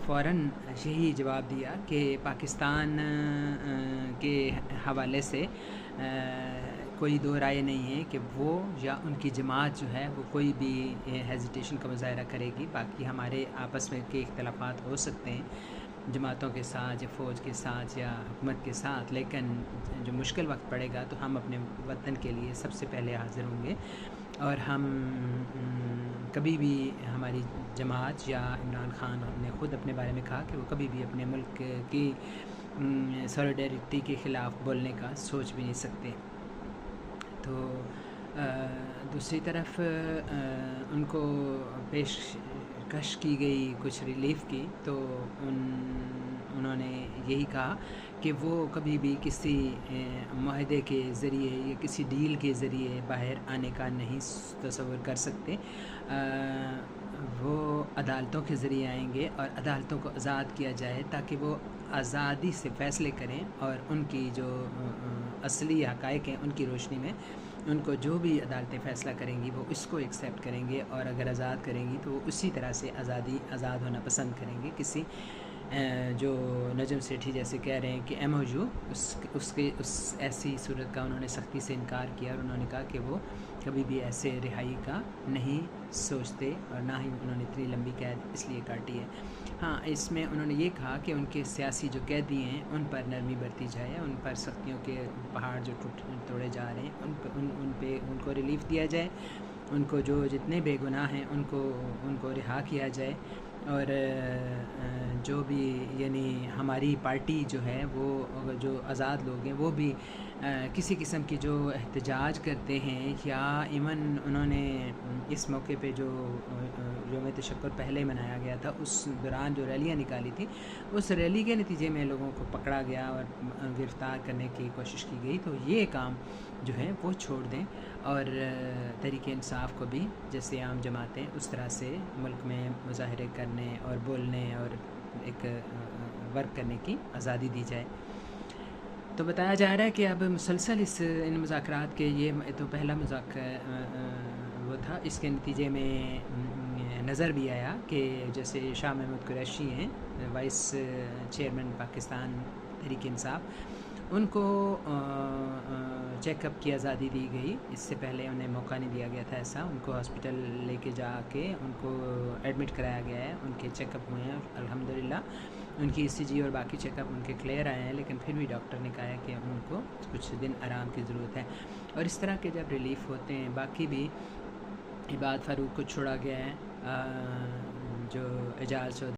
فوراً یہی جواب دیا کہ پاکستان کے حوالے سے کوئی دو رائے نہیں ہے کہ وہ یا ان کی جماعت جو ہے وہ کوئی بھی ہیزیٹیشن کا مظاہرہ کرے گی. باقی ہمارے آپس میں کے اختلافات ہو سکتے ہیں جماعتوں کے ساتھ یا فوج کے ساتھ یا حکومت کے ساتھ، لیکن جو مشکل وقت پڑے گا تو ہم اپنے وطن کے لیے سب سے پہلے حاضر ہوں گے. اور ہم کبھی بھی ہماری جماعت یا عمران خان نے خود اپنے بارے میں کہا کہ وہ کبھی بھی اپنے ملک کی سولیڈیرٹی کے خلاف بولنے کا سوچ بھی نہیں سکتے. تو دوسری طرف ان کو پیشکش کی گئی کچھ ریلیف کی، تو انہوں نے یہی کہا کہ وہ کبھی بھی کسی معاہدے کے ذریعے یا کسی ڈیل کے ذریعے باہر آنے کا نہیں تصور کر سکتے. وہ عدالتوں کے ذریعے آئیں گے اور عدالتوں کو آزاد کیا جائے تاکہ وہ آزادی سے فیصلے کریں، اور ان کی جو اصلی حقائق ہیں ان کی روشنی میں ان کو جو بھی عدالتیں فیصلہ کریں گی وہ اس کو ایکسیپٹ کریں گے، اور اگر آزاد کریں گی تو وہ اسی طرح سے آزاد ہونا پسند کریں گے. کسی جو نجم سیٹھی جیسے کہہ رہے ہیں کہ ایم او یو، اس ایسی صورت کا انہوں نے سختی سے انکار کیا، اور انہوں نے کہا کہ وہ کبھی بھی ایسے رہائی کا نہیں سوچتے، اور نہ ہی انہوں نے اتنی لمبی قید اس لیے کاٹی ہے. ہاں، اس میں انہوں نے یہ کہا کہ ان کے سیاسی جو قیدی ہیں ان پر نرمی برتی جائے، ان پر سختیوں کے پہاڑ جو توڑے جا رہے ہیں ان کو ریلیف دیا جائے، ان کو جو جتنے بے گناہ ہیں ان کو رہا کیا جائے. اور جو بھی یعنی ہماری پارٹی جو ہے وہ جو آزاد لوگ ہیں وہ بھی کسی قسم کی جو احتجاج کرتے ہیں، یا ایون انہوں نے اس موقع پہ جو یوم تشکر پہلے منایا گیا تھا اس دوران جو ریلیاں نکالی تھی، اس ریلی کے نتیجے میں لوگوں کو پکڑا گیا اور گرفتار کرنے کی کوشش کی گئی. تو یہ کام جو ہے وہ چھوڑ دیں، اور تحریک انصاف کو بھی جیسے عام جماعتیں اس طرح سے ملک میں مظاہرے کرنے اور بولنے اور ایک ورک کرنے کی آزادی دی جائے. تو بتایا جا رہا ہے کہ اب مسلسل ان مذاکرات کے یہ تو پہلا مذاکرہ وہ تھا، اس کے نتیجے میں نظر بھی آیا کہ جیسے شاہ محمود قریشی ہیں وائس چیئرمین پاکستان تحریک انصاف، ان کو چیک اپ کی آزادی دی گئی. اس سے پہلے انہیں موقع نہیں دیا گیا تھا ایسا. ان کو ہاسپٹل لے کے جا کے ان کو ایڈمٹ کرایا گیا ہے، ان کے چیک اپ ہوئے ہیں الحمدللہ. ان کی ECG اور باقی چیک اپ ان کے کلیئر آئے ہیں، لیکن پھر بھی ڈاکٹر نے کہا ہے کہ ان کو کچھ دن آرام کی ضرورت ہے. اور اس طرح کے جب ریلیف ہوتے ہیں، باقی بھی عباد فاروق کو چھوڑا گیا ہے، جو اعجاز چودھری